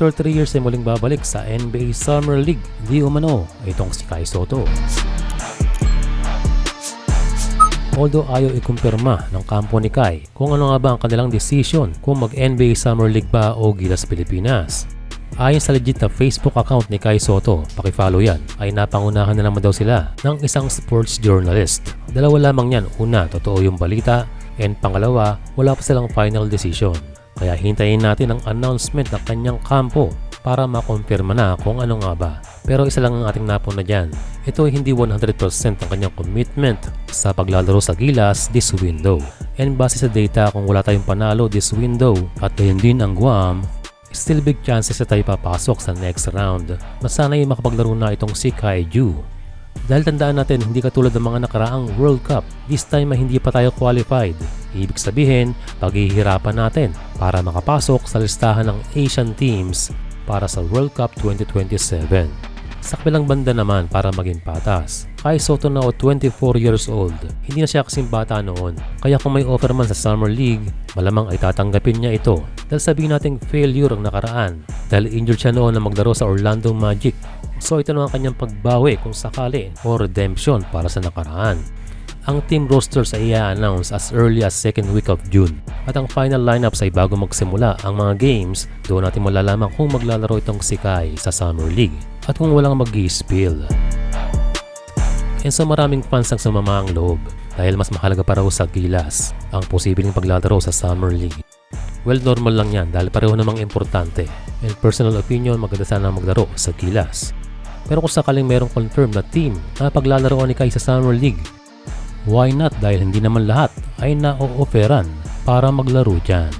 After 3 years ay muling babalik sa NBA Summer League, di umano itong si Kai Sotto. Although ayaw ikumpirma ng kampo ni Kai kung ano nga ba ang kanilang decision kung mag-NBA Summer League ba o Gilas Pilipinas. Ayon sa legit na Facebook account ni Kai Sotto, pakifollow yan, ay napangunahan na naman daw sila ng isang sports journalist. Dalawa lamang yan, una, totoo yung balita, and pangalawa, wala pa silang final decision. Kaya hintayin natin ang announcement ng kanyang kampo para makumpirma na kung ano nga ba. Pero isa lang ang ating napuna dyan. Ito ay hindi 100% ang kanyang commitment sa paglalaro sa Gilas this window. And base sa data, kung wala tayong panalo this window at gayon din ang Guam, still big chances na tayo papasok sa next round na sana'y makapaglaro na itong si Kai Ju. Dahil tandaan natin, hindi katulad ng mga nakaraang World Cup, this time ay hindi pa tayo qualified. Ibig sabihin, paghihirapan natin para makapasok sa listahan ng Asian teams para sa World Cup 2027. Sa kabilang banda naman, para maging patas, Kai Sotto na 24 years old. Hindi na siya kasing bata noon. Kaya kung may offer man sa Summer League, malamang ay tatanggapin niya ito. Dahil sabihin nating failure ang nakaraan. Dahil injured siya noon na maglaro sa Orlando Magic. So ito na ang kanyang pagbawi kung sakali o redemption para sa nakaraan. Ang team rosters ay i-announce as early as second week of June. At ang final lineups ay bago magsimula ang mga games, doon natin malalaman kung maglalaro itong si Kai sa Summer League at kung walang mag-i-spill. And sa maraming fans ang sumama ang loob dahil mas mahalaga pa raw sa Gilas ang posibleng paglalaro sa Summer League. Well, normal lang yan dahil pareho namang importante. And personal opinion, maganda sana maglaro sa Gilas. Pero kung sakaling merong confirm na team na paglalaroan ni Kai sa Summer League, why not, dahil hindi naman lahat ay na-o-offeran para maglaro dyan.